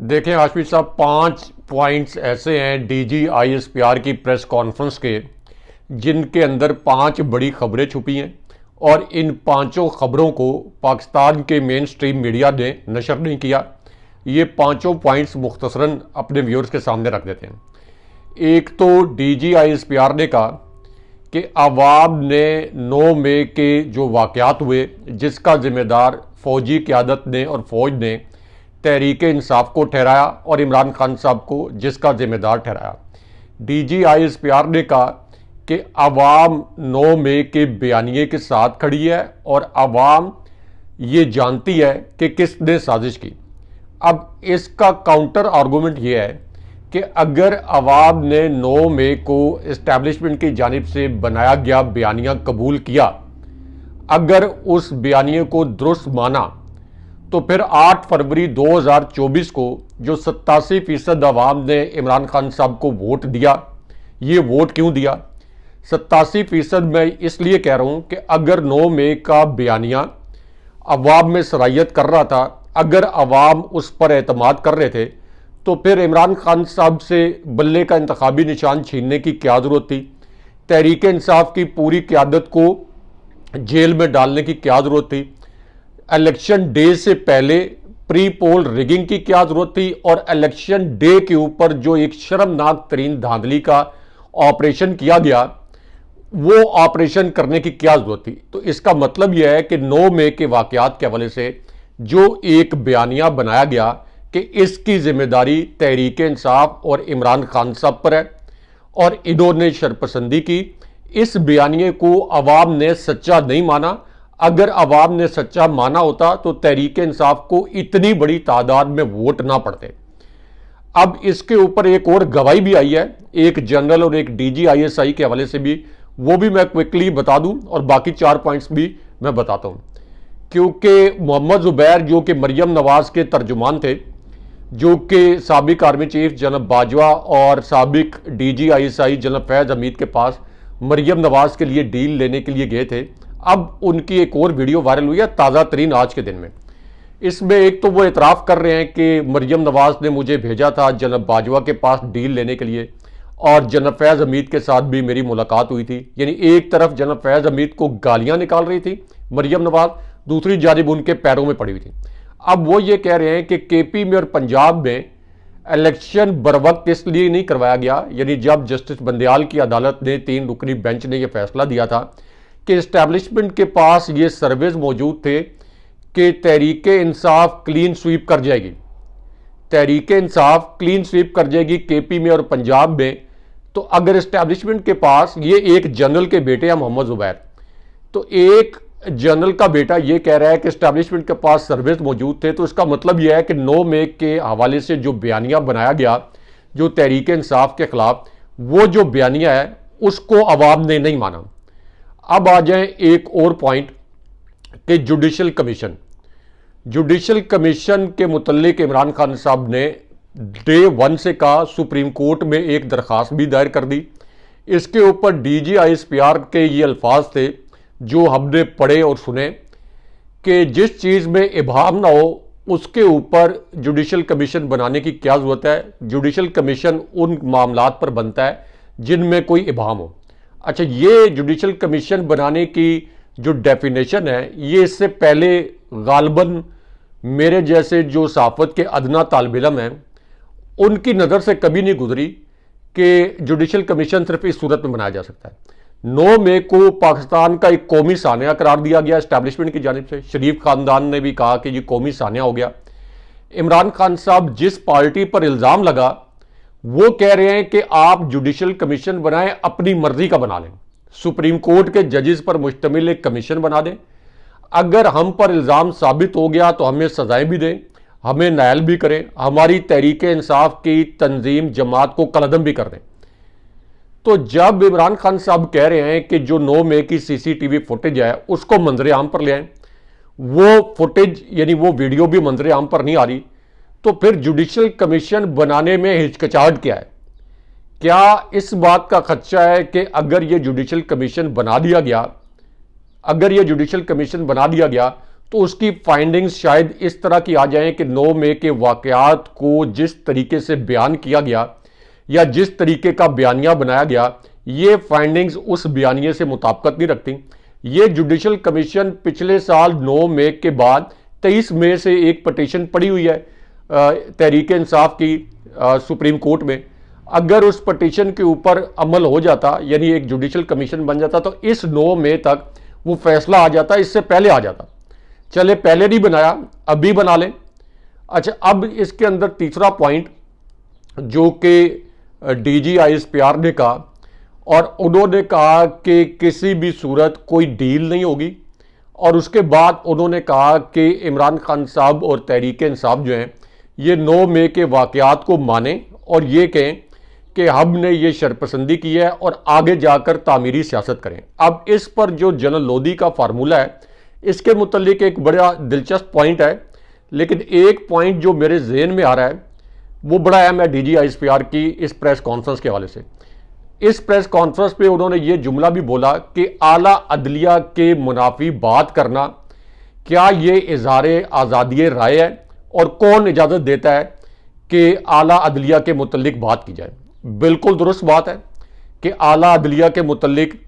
देखें हाशमी साहब, 5 पॉइंट्स ऐसे हैं डीजी आईएसपीआर की प्रेस कॉन्फ्रेंस के जिनके अंदर 5 बड़ी खबरें छुपी हैं और इन 5 खबरों को पाकिस्तान के मेन स्ट्रीम मीडिया ने नशर नहीं किया। ये 5 पॉइंट्स मुख्तसरन अपने व्यूअर्स के सामने रख देते हैं। एक तो डीजी आईएसपीआर ने कहा कि आवाम ने 9 मई के जो वाक़यात हुए जिसका ज़िम्मेदार फ़ौजी क़यादत ने और फ़ौज ने तहरीक इंसाफ को ठहराया और इमरान खान साहब को जिसका ज़िम्मेदार ठहराया। डीजी आईएसपीआर ने कहा कि आवाम 9 मई के बयानिए के साथ खड़ी है और आवाम ये जानती है कि किसने साजिश की। अब इसका काउंटर आर्गूमेंट ये है कि अगर आवाम ने 9 मई को इस्टेब्लिशमेंट की जानिब से बनाया गया बयानिया कबूल किया, अगर उस बयानिए को दुरुस्त माना, तो फिर 8 फरवरी 2024 को जो 87% आवाम ने इमरान खान साहब को वोट दिया, ये वोट क्यों दिया? 87% मैं इसलिए कह रहा हूँ कि अगर 9 मई का बयानिया अवाम में सराहियत कर रहा था, अगर अवाम उस पर एतमाद कर रहे थे, तो फिर इमरान खान साहब से बल्ले का इंतखाबी निशान छीनने की क्या ज़रूरत थी? तहरीक इंसाफ की पूरी क़यादत को जेल में डालने की क्या ज़रूरत थी? इलेक्शन डे से पहले प्री पोल रिगिंग की क्या ज़रूरत थी? और इलेक्शन डे के ऊपर जो एक शर्मनाक तरीन धांधली का ऑपरेशन किया गया, वो ऑपरेशन करने की क्या ज़रूरत थी? तो इसका मतलब यह है कि 9 मई के वाक़यात के हवाले से जो एक बयानिया बनाया गया कि इसकी जिम्मेदारी तहरीक इंसाफ और इमरान खान साहब पर है और इन्होंने शरपसंदी की, इस बयानिए को अवाम ने सच्चा नहीं माना। अगर अवाम ने सच्चा माना होता तो तहरीक इंसाफ को इतनी बड़ी तादाद में वोट ना पड़ते। अब इसके ऊपर एक और गवाही भी आई है, एक जनरल और एक डीजी आईएसआई के हवाले से भी, वो भी मैं क्विकली बता दूं और बाकी 4 पॉइंट्स भी मैं बताता हूं। क्योंकि मोहम्मद जुबैर जो कि मरियम नवाज के तर्जुमान थे, जो कि साबिक आर्मी चीफ जनरल बाजवा और साबिक डीजी आईएसआई जनरल फैज़ हमीद के पास मरियम नवाज के लिए डील लेने के लिए गए थे, अब उनकी एक और वीडियो वायरल हुई है ताज़ा तरीन आज के दिन में। इसमें एक तो वो इतराफ़ कर रहे हैं कि मरियम नवाज ने मुझे भेजा था जनरल बाजवा के पास डील लेने के लिए और जनरल फैज़ हमीद के साथ भी मेरी मुलाकात हुई थी। यानी एक तरफ जनरल फैज़ हमीद को गालियां निकाल रही थी मरियम नवाज, दूसरी जानिब उनके पैरों में पड़ी हुई थी। अब वो ये कह रहे हैं कि केपी में और पंजाब में इलेक्शन बर वक्त इसलिए नहीं करवाया गया, यानी जब जस्टिस बंदयाल की अदालत ने 3 रुकनी बेंच ने यह फैसला दिया था कि इस्टेब्लिशमेंट के पास ये सर्वेज मौजूद थे कि तहरीक इंसाफ क्लीन स्वीप कर जाएगी, तहरीक इंसाफ क्लीन स्वीप कर जाएगी केपी में और पंजाब में। तो अगर इस्टेब्लिशमेंट के पास ये एक जनरल के बेटे हैं मोहम्मद जुबैर, तो एक जनरल का बेटा ये कह रहा है कि इस्टेब्लिशमेंट के पास सर्विस मौजूद थे, तो इसका मतलब यह है कि 9 मई के हवाले से जो बयानिया बनाया गया जो तहरीक इंसाफ के खिलाफ, वो जो बयानिया है उसको अवाम ने नहीं माना। अब आ जाए एक और पॉइंट कि जुडिशल कमीशन, जुडिशल कमीशन के मुतल्लिक इमरान खान साहब ने डे 1 से कहा, सुप्रीम कोर्ट में एक दरख्वास्त भी दायर कर दी। इसके ऊपर डीजी आईएसपीआर के ये अल्फाज थे जो हमने पढ़े और सुने कि जिस चीज़ में इबाहम ना हो उसके ऊपर जुडिशल कमीशन बनाने की क्या ज़रूरत है। जुडिशल कमीशन उन मामलात पर बनता है जिनमें कोई इबाहम हो। अच्छा, ये जुडिशल कमीशन बनाने की जो डेफिनेशन है, ये इससे पहले गालबन मेरे जैसे जो सहाफ़त के अदना तालिब इल्म हैं उनकी नज़र से कभी नहीं गुजरी कि जुडिशल कमीशन सिर्फ इस सूरत में बनाया जा सकता है। 9 मई को पाकिस्तान का एक कौमी सानिया करार दिया गया इस्टेब्लिशमेंट की जानिब से। शरीफ खानदान ने भी कहा कि ये कौमी सानिया हो गया। इमरान खान साहब जिस पार्टी पर इल्ज़ाम लगा वो कह रहे हैं कि आप जुडिशल कमीशन बनाएं, अपनी मर्जी का बना लें, सुप्रीम कोर्ट के जजेस पर मुश्तमिल एक कमीशन बना दें। अगर हम पर इल्ज़ाम साबित हो गया तो हमें सजाएं भी दें, हमें नायल भी करें, हमारी तहरीक इंसाफ की तंजीम जमात को कलअदम भी कर दें। तो जब इमरान खान साहब कह रहे हैं कि जो 9 मई की सीसीटीवी फुटेज है उसको मंजर आम पर ले आए, वो फुटेज यानी वो वीडियो भी मंजर आम पर नहीं आ रही, तो फिर जुडिशल कमीशन बनाने में हिचकिचाहट क्या है? क्या इस बात का खदशा है कि अगर ये जुडिशल कमीशन बना दिया गया, अगर ये जुडिशल कमीशन बना दिया गया तो उसकी फाइंडिंग्स शायद इस तरह की आ जाएं कि 9 मई के वाकयात को जिस तरीके से बयान किया गया या जिस तरीके का बयानिया बनाया गया, ये फाइंडिंग्स उस बयानिए से मुताबिकत नहीं रखती। ये जुडिशल कमीशन पिछले साल 9 मई के बाद 23 मई से एक पटिशन पड़ी हुई है तहरीक इंसाफ की सुप्रीम कोर्ट में। अगर उस पटिशन के ऊपर अमल हो जाता, यानी एक जुडिशल कमीशन बन जाता, तो इस 9 मई तक वो फैसला आ जाता, इससे पहले आ जाता। चले पहले नहीं बनाया, अभी बना लें। अच्छा, अब इसके अंदर तीसरा पॉइंट जो कि DGISPR ने कहा, और उन्होंने कहा कि किसी भी सूरत कोई डील नहीं होगी, और उसके बाद उन्होंने कहा कि इमरान खान साहब और तहरीक इंसाफ जो हैं ये 9 मई के वाकयात को माने और ये कहें कि हमने ये शरपसंदी की है और आगे जाकर तामीरी सियासत करें। अब इस पर जो जनरल लोधी का फार्मूला है, इसके मुतल्लिक एक बड़ा दिलचस्प पॉइंट है, लेकिन एक पॉइंट जो मेरे जहन में आ रहा है वो बड़ा अहम है DGISPR की इस प्रेस कॉन्फ्रेंस के हवाले से। इस प्रेस कॉन्फ्रेंस पे उन्होंने ये जुमला भी बोला कि आला अदलिया के मुनाफी बात करना, क्या ये इजहार आज़ादी राय है और कौन इजाज़त देता है कि आला अदलिया के मुतल्लिक बात की जाए। बिल्कुल दुरुस्त बात है कि आला अदलिया के मुतल्लिक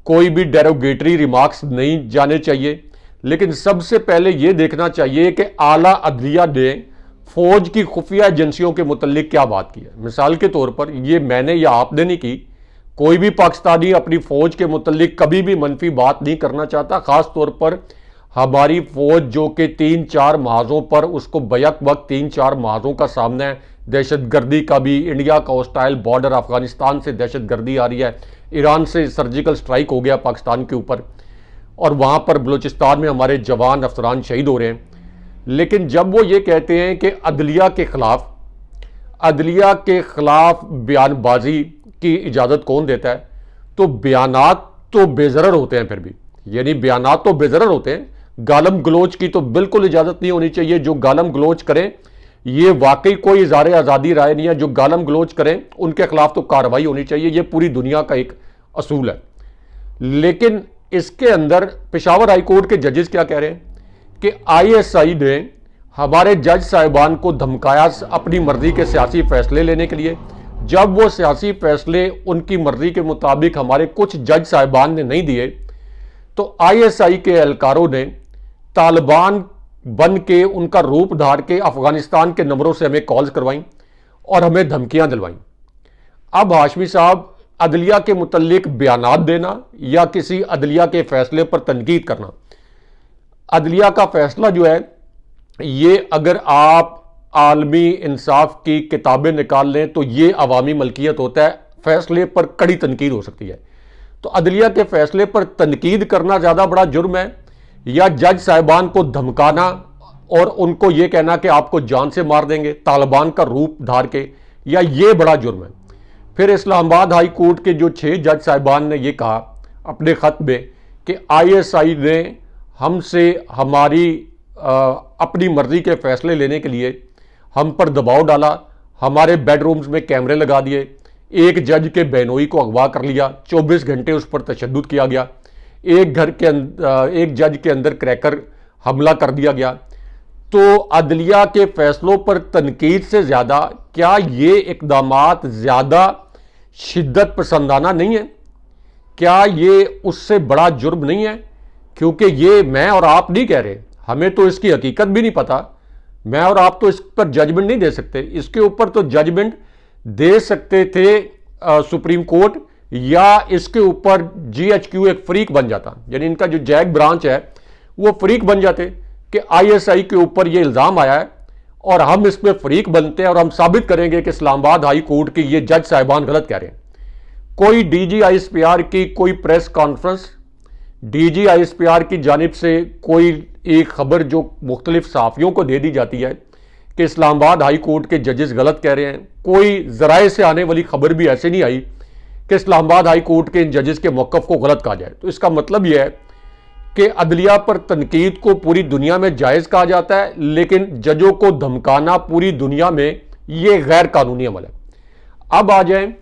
कोई भी डेरोगेटरी रिमार्क्स नहीं जाने चाहिए, लेकिन सबसे पहले यह देखना चाहिए कि आला अदलिया ने फौज की खुफिया एजेंसियों के मुतल्लिक क्या बात की है। मिसाल के तौर पर ये मैंने या आपने नहीं की, कोई भी पाकिस्तानी अपनी फौज के मुतल्लिक कभी भी मनफी बात नहीं करना चाहता, खास तौर पर हमारी फौज जो कि 3-4 महाजों पर उसको बैक वक्त 3-4 महाजों का सामना है, दहशतगर्दी का भी, इंडिया का हॉस्टाइल बॉर्डर, अफगानिस्तान से दहशतगर्दी आ रही है, ईरान से सर्जिकल स्ट्राइक हो गया पाकिस्तान के ऊपर, और वहाँ पर बलूचिस्तान में हमारे जवान अफसरान शहीद हो रहे हैं। लेकिन जब वो ये कहते हैं कि अदलिया के खिलाफ बयानबाजी की इजाज़त कौन देता है, तो बयानात तो बेज़रर होते हैं, फिर भी यानी बयानात तो बेज़रर होते हैं, गालम गलोच की तो बिल्कुल इजाज़त नहीं होनी चाहिए। जो गालम गलोच करें ये वाकई कोई इज़हार आज़ादी राय नहीं है, जो गालम गलोच करें उनके खिलाफ तो कार्रवाई होनी चाहिए, ये पूरी दुनिया का एक असूल है। लेकिन इसके अंदर पेशावर हाई कोर्ट के जजेस क्या कह रहे हैं कि ISI ने हमारे जज साहिबान को धमकाया अपनी मर्जी के सियासी फैसले लेने के लिए। जब वो सियासी फैसले उनकी मर्जी के मुताबिक हमारे कुछ जज साहिबान ने नहीं दिए, तो ISI के एहलकारों ने तालिबान बन के उनका रूप धार के अफगानिस्तान के नंबरों से हमें कॉल्स करवाई और हमें धमकियां दिलवाई। अब हाशमी साहब, अदलिया के मुतल्लिक बयानात देना या किसी अदलिया के फैसले पर तनकीद करना, अदलिया का फैसला जो है ये अगर आप आलमी इंसाफ की किताबें निकाल लें तो ये अवामी मलकियत होता है, फैसले पर कड़ी तनकीद हो सकती है। तो अदलिया के फैसले पर तनकीद करना ज़्यादा बड़ा जुर्म है या जज साहिबान को धमकाना और उनको ये कहना कि आपको जान से मार देंगे तालिबान का रूप धार के, या ये बड़ा जुर्म है। फिर इस्लामाबाद हाई कोर्ट के जो 6 जज साहिबान ने ये कहा अपने ख़त में कि ISI ने हमसे हमारी अपनी मर्जी के फैसले लेने के लिए हम पर दबाव डाला, हमारे बेडरूम्स में कैमरे लगा दिए, एक जज के बहनोई को अगवा कर लिया, 24 घंटे उस पर तशद्दुद किया गया, एक जज के अंदर क्रैकर हमला कर दिया गया। तो अदलिया के फैसलों पर तनकीद से ज़्यादा क्या ये इकदामात ज़्यादा शिद्दत पसंदाना नहीं है? क्या ये उससे बड़ा जुर्म नहीं है? क्योंकि ये मैं और आप नहीं कह रहे, हमें तो इसकी हकीकत भी नहीं पता, मैं और आप तो इस पर जजमेंट नहीं दे सकते। इसके ऊपर तो जजमेंट दे सकते थे सुप्रीम कोर्ट, या इसके ऊपर GHQ एक फ्रीक बन जाता, यानी इनका जो जैक ब्रांच है वो फ्रीक बन जाते कि ISI के ऊपर ये इल्ज़ाम आया है और हम इसमें फ्रीक बनते हैं और हम साबित करेंगे कि इस्लामाबाद हाई कोर्ट के ये जज साहिबान गलत कह रहे हैं। कोई DGISPR की कोई प्रेस कॉन्फ्रेंस, DGISPR की जानिब से कोई एक खबर जो मुख्तलिफ सहाफ़ियों को दे दी जाती है कि इस्लामाबाद हाई कोर्ट के जजेस गलत कह रहे हैं, कोई ज़राए से आने वाली खबर भी ऐसे नहीं आई कि इस्लामाबाद हाई कोर्ट के इन जजेस के मौक़िफ़ को गलत कहा जाए। तो इसका मतलब यह है कि अदलिया पर तनकीद को पूरी दुनिया में जायज़ कहा जाता है, लेकिन जजों को धमकाना पूरी दुनिया में ये गैर कानूनी अमल है। अब आ जाएं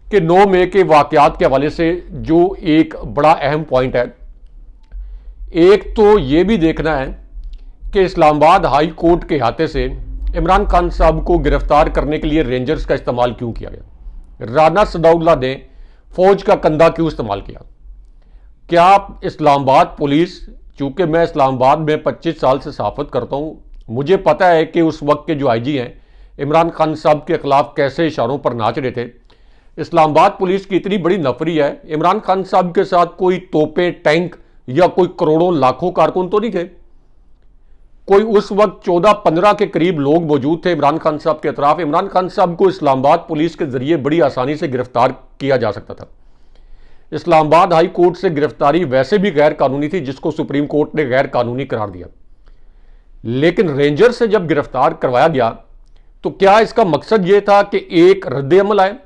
कि 9 मई के वाक़यात के हवाले से जो एक बड़ा अहम पॉइंट है, एक तो ये भी देखना है कि इस्लामाबाद हाई कोर्ट के हाथे से इमरान खान साहब को गिरफ्तार करने के लिए रेंजर्स का इस्तेमाल क्यों किया गया? राना सनाउल्लाह ने फौज का कंधा क्यों इस्तेमाल किया? क्या इस्लामाबाद पुलिस, चूंकि मैं इस्लामाबाद में 25 साल से सहाफत करता हूं, मुझे पता है कि उस वक्त के जो आईजी हैं इमरान खान साहब के खिलाफ कैसे इशारों पर नाच रहे थे। इस्लामाबाद पुलिस की इतनी बड़ी नफरी है, इमरान खान साहब के साथ कोई तोपे, टैंक या कोई करोड़ों लाखों कारकुन तो नहीं थे। कोई उस वक्त 14-15 के करीब लोग मौजूद थे इमरान खान साहब के अतराफ। इमरान खान साहब को इस्लामाबाद पुलिस के जरिए बड़ी आसानी से गिरफ्तार किया जा सकता था। इस्लामाबाद हाई कोर्ट से गिरफ्तारी वैसे भी गैर कानूनी थी, जिसको सुप्रीम कोर्ट ने गैर कानूनी करार दिया। लेकिन रेंजर से जब गिरफ्तार करवाया गया तो क्या इसका मकसद यह था कि एक रद्द अमल आए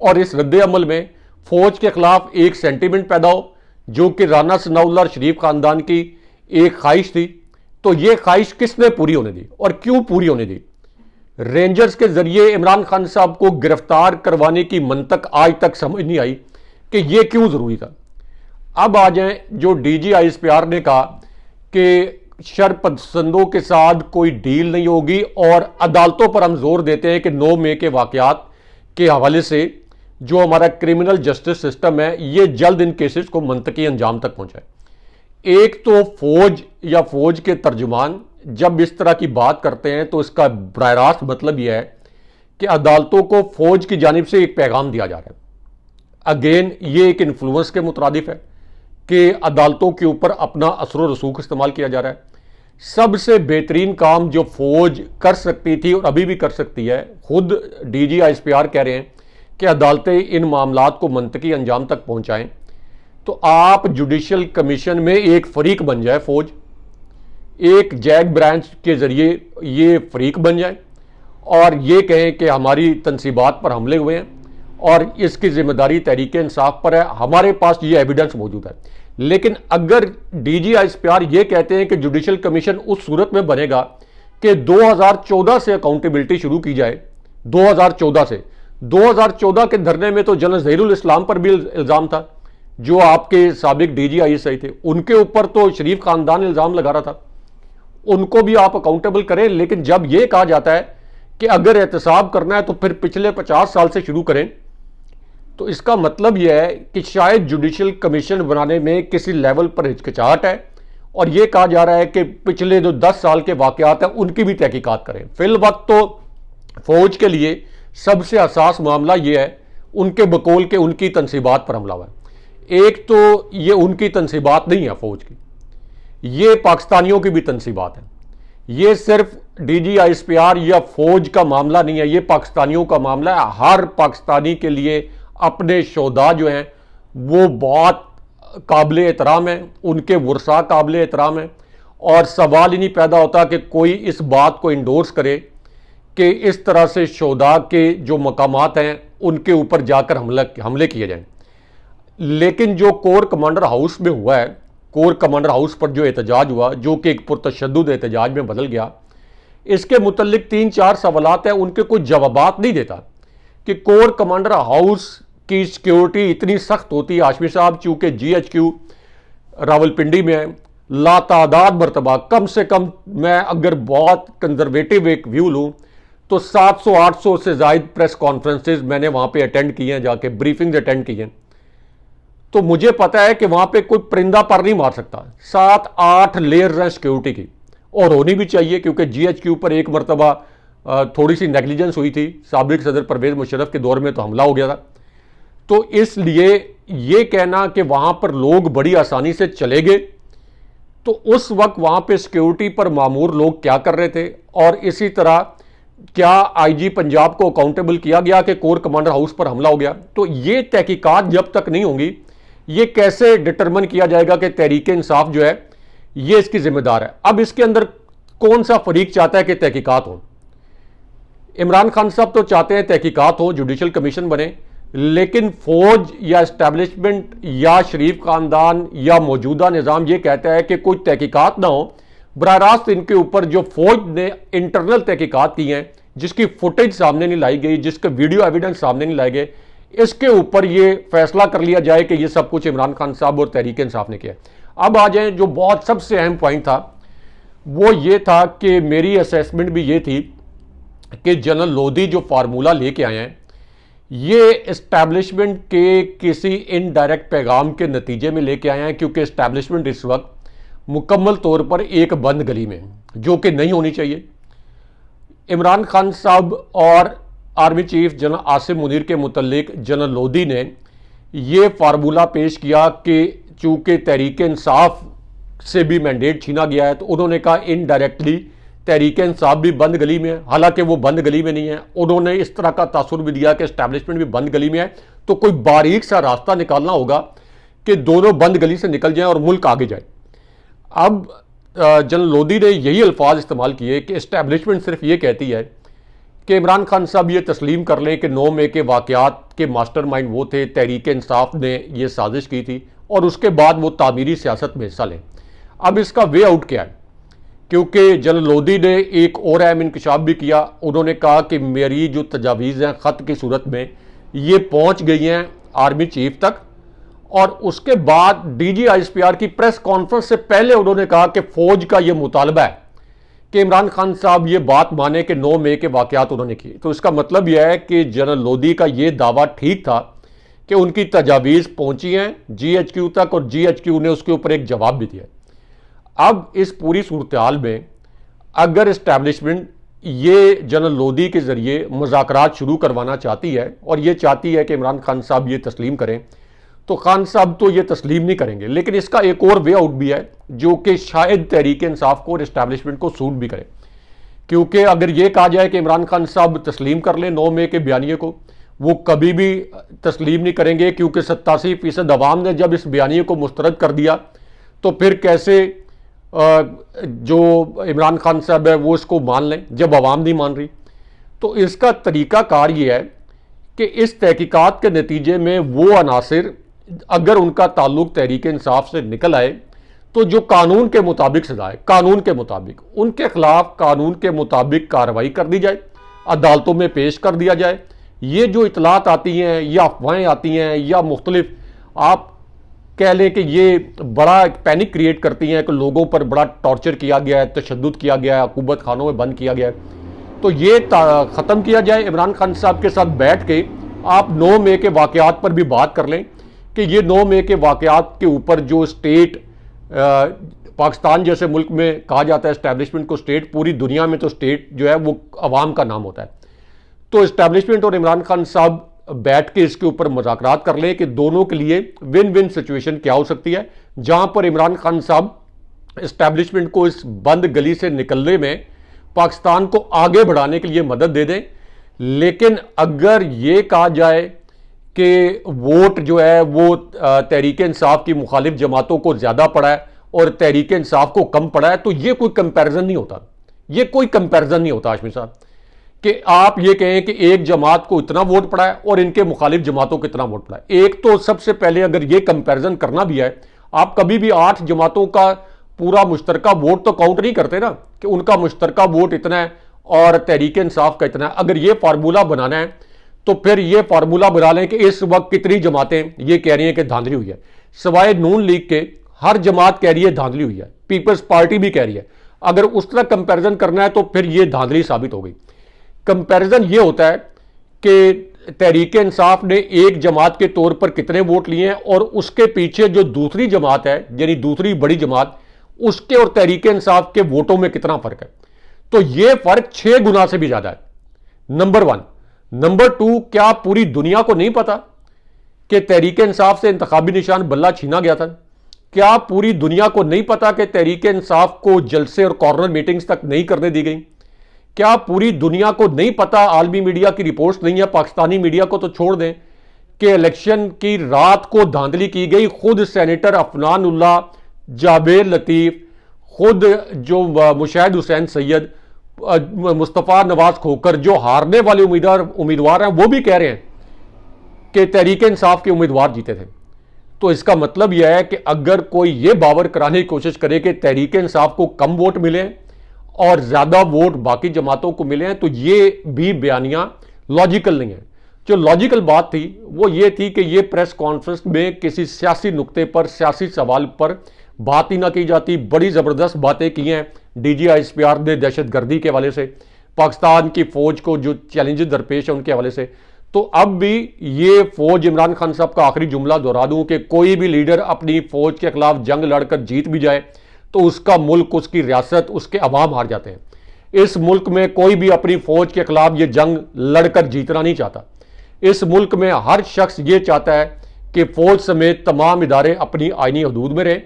और इस रद्द अमल में फौज के खिलाफ एक सेंटीमेंट पैदा हो, जो कि राना सनाउल्लाह और शरीफ खानदान की एक ख्वाहिश थी? तो यह ख्वाहिश किसने पूरी होने दी और क्यों पूरी होने दी? रेंजर्स के जरिए इमरान खान साहब को गिरफ्तार करवाने की मंतक आज तक समझ नहीं आई कि यह क्यों जरूरी था। अब आ जाए जो डीजी आईएसपीआर ने कहा कि शरपसंदों के साथ कोई डील नहीं होगी और अदालतों पर हम जोर देते हैं कि 9 मई के वाकयात के हवाले से जो हमारा क्रिमिनल जस्टिस सिस्टम है ये जल्द इन केसेस को मंतकी अंजाम तक पहुंचाए। एक तो फौज या फौज के तर्जुमान जब इस तरह की बात करते हैं तो इसका बराह रास्त मतलब यह है कि अदालतों को फौज की जानिब से एक पैगाम दिया जा रहा है। अगेन ये एक इन्फ्लुएंस के मुताबिक है कि अदालतों के ऊपर अपना असर रसूख इस्तेमाल किया जा रहा है। सबसे बेहतरीन काम जो फौज कर सकती थी और अभी भी कर सकती है, खुद डीजी आईएसपीआर कह रहे हैं कि अदालतें इन मामलात को मंतकी अंजाम तक पहुंचाएं। तो आप जुडिशल कमीशन में एक फरीक बन जाए, फौज एक जैक ब्रांच के जरिए ये फरीक बन जाए और ये कहें कि हमारी तनसीबात पर हमले हुए हैं और इसकी जिम्मेदारी तहरीक इंसाफ पर है, हमारे पास ये एविडेंस मौजूद है। लेकिन अगर डीजी आईएसपीआर ये कहते हैं कि जुडिशल कमीशन उस सूरत में बनेगा कि 2014 से अकाउंटेबिलिटी शुरू की जाए, 2014 के धरने में तो जनरल जहीरुल इस्लाम पर भी इल्जाम था, जो आपके साबिक डीजी आईएसआई थे, उनके ऊपर तो शरीफ खानदान इल्जाम लगा रहा था, उनको भी आप अकाउंटेबल करें। लेकिन जब यह कहा जाता है कि अगर एहतसाब करना है तो फिर पिछले 50 साल से शुरू करें, तो इसका मतलब यह है कि शायद जुडिशल कमीशन बनाने में किसी लेवल पर हिचकिचाहट है और यह कहा जा रहा है कि पिछले जो 10 साल के वाकयात हैं उनकी भी तहकीकात करें। फिल वक्त तो फौज के लिए सबसे हसास मामला यह है उनके बकौल के उनकी तनसीबात पर हमला हुआ है। एक तो ये उनकी तनसीबात नहीं है फौज की, ये पाकिस्तानियों की भी तनसीबात है। ये सिर्फ डीजी आईएसपीआर या फौज का मामला नहीं है, ये पाकिस्तानियों का मामला है। हर पाकिस्तानी के लिए अपने शोधा जो हैं वो बहुत काबिल एहतराम है, उनके वर्सा काबिल एहतराम है और सवाल ही नहीं पैदा होता कि कोई इस बात को इंडोर्स करे कि इस तरह से शोधा के जो मकामात हैं उनके ऊपर जाकर हमले किए जाएं। लेकिन जो कोर कमांडर हाउस में हुआ है, कोर कमांडर हाउस पर जो एहतजाज हुआ, जो कि एक पुरतशद्दुद एहतजाज में बदल गया, इसके मुतल्लिक 3-4 सवालात हैं, उनके कोई जवाबात नहीं देता कि कोर कमांडर हाउस की सिक्योरिटी इतनी सख्त होती है। हाशमी साहब चूंकि GHQ रावलपिंडी में है, लातादाद मरतबा, कम से कम मैं अगर बहुत कंजर्वेटिव एक व्यू लूँ तो 700-800 से ज़ायद प्रेस कॉन्फ्रेंसेज मैंने वहाँ पे अटेंड किए हैं, जाके ब्रीफिंग्स अटेंड की हैं। तो मुझे पता है कि वहाँ पे कोई परिंदा पर नहीं मार सकता। 7-8 लेयर्स हैं सिक्योरिटी की और होनी भी चाहिए, क्योंकि GHQ पर एक मरतबा थोड़ी सी नेग्लिजेंस हुई थी, साबिक सदर परवेज मुशर्रफ के दौर में तो हमला हो गया था। तो इसलिए ये कहना कि वहाँ पर लोग बड़ी आसानी से चले गए, तो उस वक्त वहाँ पे सिक्योरिटी पर मामूर लोग क्या कर रहे थे और इसी तरह क्या आईजी पंजाब को अकाउंटेबल किया गया कि कोर कमांडर हाउस पर हमला हो गया? तो ये तहकीकात जब तक नहीं होंगी, ये कैसे डिटरमिन किया जाएगा कि तहरीक इंसाफ जो है ये इसकी जिम्मेदार है? अब इसके अंदर कौन सा फरीक चाहता है कि तहकीकात हो? इमरान खान साहब तो चाहते हैं तहकीकात हो, जुडिशल कमीशन बने, लेकिन फौज या एस्टैब्लिशमेंट या शरीफ खानदान या मौजूदा निज़ाम ये कहता है कि कोई तहकीकात ना हो। बराह रास्त इनके ऊपर जो फौज ने इंटरनल तहकीकात की हैं, जिसकी फुटेज सामने नहीं लाई गई, जिसके वीडियो एविडेंस सामने नहीं लाए गए, इसके ऊपर ये फैसला कर लिया जाए कि ये सब कुछ इमरान खान साहब और तहरीक इंसाफ ने किया। अब आ जाए जो बहुत सबसे अहम पॉइंट था, वो ये था कि मेरी असेसमेंट भी ये थी कि जनरल लोधी जो फार्मूला लेके आए हैं ये इस्टेब्लिशमेंट के किसी इनडायरेक्ट पैगाम के नतीजे में लेके आए हैं, क्योंकि इस्टेब्लिशमेंट इस वक्त मुकम्मल तौर पर एक बंद गली में, जो कि नहीं होनी चाहिए। इमरान खान साहब और army chief general Asim Munir के मुतल्लिक जनरल लोधी ने ये फार्मूला पेश किया कि चूंकि तहरीक इंसाफ से भी मैंडेट छीना गया है, तो उन्होंने कहा इनडायरेक्टली तहरीक इंसाफ भी बंद गली में है, हालांकि वो बंद गली में नहीं है। उन्होंने इस तरह का तासुर भी दिया कि एस्टैब्लिशमेंट भी बंद गली में है, तो कोई बारीक सा रास्ता निकालना होगा कि दोनों बंद गली से निकल जाएं और मुल्क आगे जाए। अब जनरल लोधी ने यही अल्फाज इस्तेमाल किए कि एस्टैब्लिशमेंट सिर्फ ये कहती है कि इमरान खान साहब ये तस्लीम कर लें कि 9 मई के वाक़यात के मास्टरमाइंड वो थे, तहरीक इंसाफ ने ये साजिश की थी, और उसके बाद वो तामीरी सियासत में हिस्सा लें। अब इसका वे आउट क्या है, क्योंकि जनरल लोधी ने एक और अहम इंकशाफ भी किया। उन्होंने कहा कि मेरी जो तजावीज़ हैं ख़त की सूरत में ये पहुँच गई हैं आर्मी चीफ तक, और उसके बाद DG-ISPR की प्रेस कॉन्फ्रेंस से पहले उन्होंने कहा कि फ़ौज का ये मुतालबा है कि इमरान खान साहब ये बात माने कि 9 मई के वाक़यात उन्होंने किए। तो इसका मतलब यह है कि जनरल लोधी का ये दावा ठीक था कि उनकी तजावीज़ पहुंची हैं GHQ तक, और GHQ ने उसके ऊपर एक जवाब भी दिया। अब इस पूरी सूरत हाल में अगर इस्टेब्लिशमेंट ये जनरल लोधी के ज़रिए मुज़ाकरात शुरू करवाना चाहती है, और ये चाहती है कि इमरान खान साहब ये तस्लीम करें, तो खान साहब तो ये तस्लीम नहीं करेंगे। लेकिन इसका एक और वे आउट भी है जो कि शायद तहरीक इंसाफ को और इस्टेब्लिशमेंट को सूट भी करे, क्योंकि अगर ये कहा जाए कि इमरान खान साहब तस्लीम कर लें 9 मई के बयानिए को, वो कभी भी तस्लीम नहीं करेंगे, क्योंकि 87% अवाम ने जब इस बयानिए को मुस्तरद कर दिया तो फिर कैसे जो इमरान खान साहब है वो इसको मान लें जब अवाम नहीं मान रही। तो इसका तरीक़ाकार ये है कि इस तहकीकात के नतीजे में वो अनासिर अगर उनका ताल्लुक तहरीक इंसाफ से निकल आए तो जो कानून के मुताबिक सजा है, कानून के मुताबिक उनके खिलाफ कानून के मुताबिक कार्रवाई कर दी जाए, अदालतों में पेश कर दिया जाए। ये जो इतलात आती हैं या अफवाहें आती हैं या मुख्तलिफ आप कह लें कि ये बड़ा पैनिक क्रिएट करती हैं कि लोगों पर बड़ा टॉर्चर किया गया है, तशद्दुद किया गया है, हुकूमत खानों में बंद किया गया है, तो ये ख़त्म किया जाए। इमरान खान साहब के साथ बैठ के आप 9 मई के वाक़यात पर भी बात कर लें कि ये 9 मई के वाक़यात के ऊपर जो स्टेट पाकिस्तान जैसे मुल्क में कहा जाता है एस्टैब्लिशमेंट को स्टेट, पूरी दुनिया में तो स्टेट जो है वो अवाम का नाम होता है। तो एस्टैब्लिशमेंट और इमरान खान साहब बैठ के इसके ऊपर मुज़ाकरात कर लें कि दोनों के लिए विन विन सिचुएशन क्या हो सकती है, जहां पर इमरान खान साहब एस्टैब्लिशमेंट को इस बंद गली से निकलने में पाकिस्तान को आगे बढ़ाने के लिए मदद दे दें। लेकिन अगर ये कहा जाए कि वोट जो है वो तहरीक इंसाफ की मुखालिफ जमातों को ज़्यादा पड़ा है और तहरीक इंसाफ को कम पड़ा है, तो ये कोई कंपैरिजन नहीं होता। ये कोई कंपैरिजन नहीं होता हाशमी साहब कि आप ये कहें कि एक जमात को इतना वोट पड़ा है और इनके मुखालिफ जमातों को इतना वोट पड़ा है। एक तो सबसे पहले अगर ये कंपैरिजन करना भी है, आप कभी भी 8 जमातों का पूरा मुश्तरका वोट तो काउंट नहीं करते ना कि उनका मुश्तरका वोट इतना है और तहरीक इंसाफ का इतना है। अगर ये फार्मूला बनाना है तो फिर ये फार्मूला बना लें कि इस वक्त कितनी जमातें ये कह रही हैं कि धांधली हुई है। सिवाय नून लीग के हर जमात कह रही है धांधली हुई है, पीपल्स पार्टी भी कह रही है। अगर उस तरह कंपैरिजन करना है तो फिर ये धांधली साबित हो गई। कंपैरिजन ये होता है कि तहरीक इंसाफ ने एक जमात के तौर पर कितने वोट लिए हैं और उसके पीछे जो दूसरी जमात है यानी दूसरी बड़ी जमात, उसके और तहरीक इंसाफ के वोटों में कितना फर्क है। तो यह फर्क 6 गुना से भी ज्यादा है, नंबर 1। नंबर 2, क्या पूरी दुनिया को नहीं पता कि तहरीक इंसाफ से इंतखाबी निशान बल्ला छीना गया था? क्या पूरी दुनिया को नहीं पता कि तहरीक इंसाफ को जलसे और कॉर्नर मीटिंग्स तक नहीं करने दी गई? क्या पूरी दुनिया को नहीं पता, आलमी मीडिया की रिपोर्ट्स नहीं है, पाकिस्तानी मीडिया को तो छोड़ दें, कि इलेक्शन की रात को धांधली की गई? खुद सेनेटर अफनान उल्लाह, जावेद लतीफ, खुद जो मुशाहिद हुसैन सैयद, मुस्तफ़ा नवाज खोकर जो हारने वाले उम्मीदवार हैं वो भी कह रहे हैं कि तहरीक इंसाफ के उम्मीदवार जीते थे। तो इसका मतलब यह है कि अगर कोई ये बावर कराने की कोशिश करे कि तहरीक इंसाफ को कम वोट मिले और ज्यादा वोट बाकी जमातों को मिले हैं, तो ये भी बयानियां लॉजिकल नहीं है। जो लॉजिकल बात थी वो ये थी कि ये प्रेस कॉन्फ्रेंस में किसी सियासी नुक्ते पर, सियासी सवाल पर बात ही ना की जाती। बड़ी जबरदस्त बातें की हैं DGISPR ने दहशतगर्दी के हवाले से, पाकिस्तान की फौज को जो चैलेंजेस दरपेश है उनके हवाले से। तो अब भी ये फौज, इमरान खान साहब का आखिरी जुमला दोहरा दूं कि कोई भी लीडर अपनी फौज के खिलाफ जंग लड़कर जीत भी जाए तो उसका मुल्क, उसकी रियासत, उसके अवाम हार जाते हैं। इस मुल्क में कोई भी अपनी फौज के खिलाफ ये जंग लड़कर जीतना नहीं चाहता। इस मुल्क में हर शख्स ये चाहता है कि फौज समेत तमाम इदारे अपनी आईनी हदूद में रहें,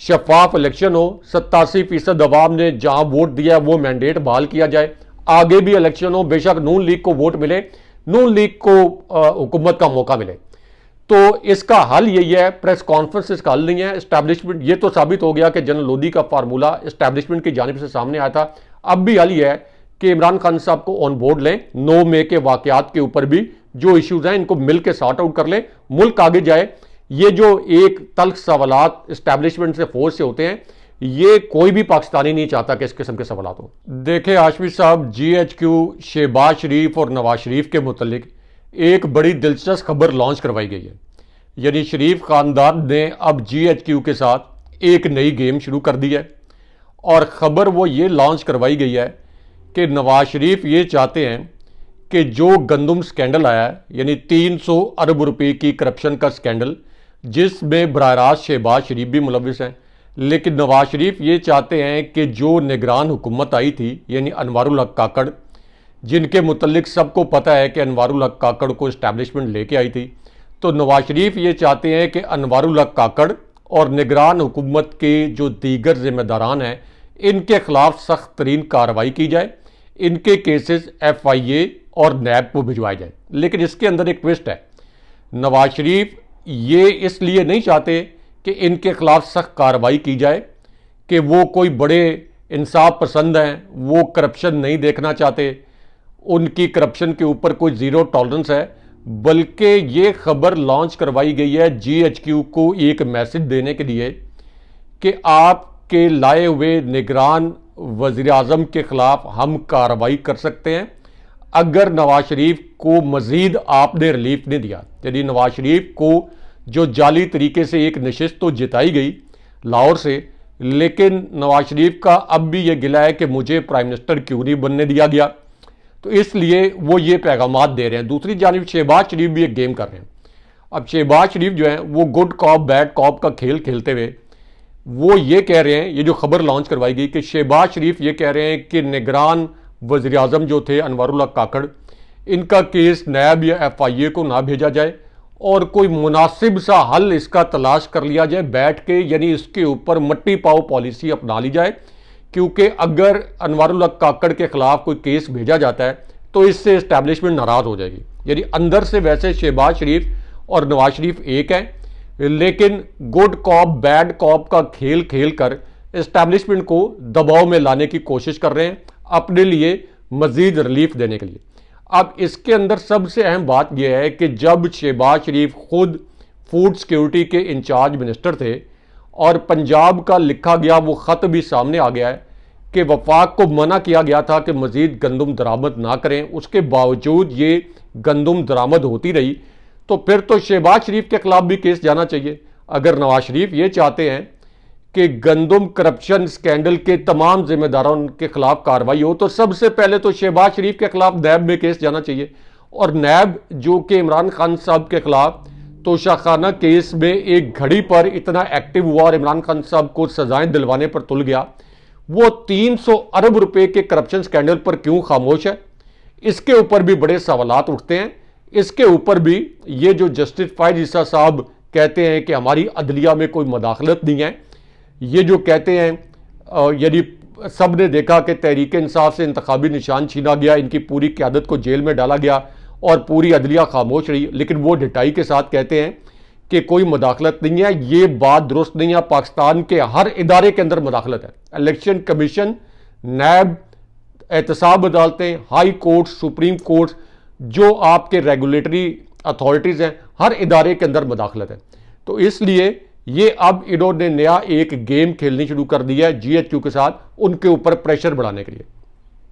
शफाफ इलेक्शन हो, 87% अवाम ने जहां वोट दिया वो मैंडेट बहाल किया जाए, आगे भी इलेक्शन हो, बेशक नून लीग को वोट मिले, नून लीग को हुकूमत का मौका मिले। तो इसका हल यही है, प्रेस कॉन्फ्रेंस इसका हल नहीं है। एस्टैब्लिशमेंट, ये तो साबित हो गया कि जनरल लोधी का फार्मूला एस्टैब्लिशमेंट की जानिब से सामने आया था। अब भी हल यह है कि इमरान खान साहब को ऑन बोर्ड लें, 9 मई के वाकयात के ऊपर भी जो इश्यूज हैं इनको मिलकर सॉर्ट आउट कर लें, मुल्क आगे जाए। ये जो एक तल्ख सवालात एस्टैब्लिशमेंट से, फौज से होते हैं, ये कोई भी पाकिस्तानी नहीं चाहता कि इस किस्म के सवालात हो। देखें हाशमी साहब, GHQ शहबाज शरीफ और नवाज शरीफ के मुतल्लिक एक बड़ी दिलचस्प खबर लॉन्च करवाई गई है। यानी शरीफ खानदान ने अब GHQ के साथ एक नई गेम शुरू कर दी है और ख़बर वो ये लॉन्च करवाई गई है कि नवाज शरीफ ये चाहते हैं कि जो गंदम स्कैंडल आया है, यानी 300 अरब रुपए की करप्शन का स्कैंडल, जिसमें बराह रास्त शहबाज शरीफ भी मुलविस हैं, लेकिन नवाज शरीफ ये चाहते हैं कि जो निगरान हुकूमत आई थी, यानी अनवारुल हक काकड़, जिनके मुतल्लिक सबको पता है कि अनवारुल हक काकड़ को इस्टेब्लिशमेंट लेके आई थी, तो नवाज शरीफ ये चाहते हैं कि अनवारुल हक काकड़ और निगरान हुकूमत के जो दीगर जिम्मेदारान हैं इनके खिलाफ सख्त तरीन कार्रवाई की जाए, इनके केसेस FIA और नैब को भिजवाए जाए। लेकिन इसके अंदर एक ट्विस्ट है, नवाज शरीफ ये इसलिए नहीं चाहते कि इनके खिलाफ सख्त कार्रवाई की जाए कि वो कोई बड़े इंसाफ पसंद हैं, वो करप्शन नहीं देखना चाहते, उनकी करप्शन के ऊपर कोई ज़ीरो टॉलरेंस है, बल्कि ये खबर लॉन्च करवाई गई है GHQ को एक मैसेज देने के लिए कि आपके लाए हुए निगरान वज़ीर आज़म के खिलाफ हम कार्रवाई कर सकते हैं अगर नवाज शरीफ को मज़ीद आपने रिलीफ नहीं दिया। यानी नवाज शरीफ को जो जाली तरीके से एक नशिस्त तो जिताई गई लाहौर से, लेकिन नवाज शरीफ का अब भी ये गिला है कि मुझे प्राइम मिनिस्टर क्यों नहीं बनने दिया गया, तो इसलिए वो ये पैगामात दे रहे हैं। दूसरी जानिब शहबाज शरीफ भी एक गेम कर रहे हैं। अब शहबाज शरीफ जो है वो गुड कॉप बैड कॉप का खेल खेलते हुए वो ये कह रहे हैं, ये जो खबर लॉन्च करवाई गई कि शहबाज शरीफ ये कह रहे हैं कि निगरान वज़ीर आज़म जो थे अनवारुल हक काकड़, इनका केस नैब या FIA को ना भेजा जाए और कोई मुनासिब सा हल इसका तलाश कर लिया जाए बैठ के, यानी इसके ऊपर मट्टी पाओ पॉलिसी अपना ली जाए। क्योंकि अगर अनवारुल हक काकड़ के खिलाफ कोई केस भेजा जाता है तो इससे इस्टेब्लिशमेंट नाराज़ हो जाएगी। यानी अंदर से वैसे शहबाज शरीफ और नवाज शरीफ एक हैं, लेकिन गुड कॉप बैड कॉप का खेल खेल कर इस्टेब्लिशमेंट को दबाव में लाने की कोशिश कर रहे हैं अपने लिए मजीद रिलीफ देने के लिए। अब इसके अंदर सबसे अहम बात यह है कि जब शहबाज शरीफ खुद फूड सिक्योरिटी के इंचार्ज मिनिस्टर थे और पंजाब का लिखा गया वो ख़त भी सामने आ गया है कि वफाक को मना किया गया था कि मज़ीद गंदम दरामद ना करें, उसके बावजूद ये गंदम दरामद होती रही, तो फिर तो शहबाज शरीफ के खिलाफ भी केस जाना चाहिए। अगर नवाज शरीफ ये चाहते हैं कि गंदम करप्शन स्कैंडल के तमाम जिम्मेदारों के खिलाफ कार्रवाई हो, तो सबसे पहले तो शहबाज शरीफ के खिलाफ नैब में केस जाना चाहिए। और नैब जो कि इमरान खान साहब के खिलाफ तोशाखाना केस में एक घड़ी पर इतना एक्टिव हुआ और इमरान खान साहब को सजाएं दिलवाने पर तुल गया, वो 300 अरब रुपए के करप्शन स्कैंडल पर क्यों खामोश है? इसके ऊपर भी बड़े सवालात उठते हैं। इसके ऊपर भी ये जो जस्टिस फायज ईसा साहब कहते हैं कि हमारी अदलिया में कोई मदाखलत नहीं है, ये जो कहते हैं यदि सब ने देखा कि तहरीक इंसाफ से इंतखाबी निशान छीना गया, इनकी पूरी क़यादत को जेल में डाला गया और पूरी अदलिया खामोश रही, लेकिन वो ढिठाई के साथ कहते हैं कि कोई मदाखलत नहीं है, ये बात दुरुस्त नहीं है। पाकिस्तान के हर इदारे के अंदर मदाखलत है, इलेक्शन कमीशन, नैब, एहतसाब अदालतें, हाई कोर्ट, सुप्रीम कोर्ट, जो आपके रेगुलेटरी अथॉरिटीज़ हैं, हर इदारे के अंदर मदाखलत है। तो इसलिए ये अब इन्होंने नया एक गेम खेलनी शुरू कर दिया है GHQ के साथ, उनके ऊपर प्रेशर बढ़ाने के लिए।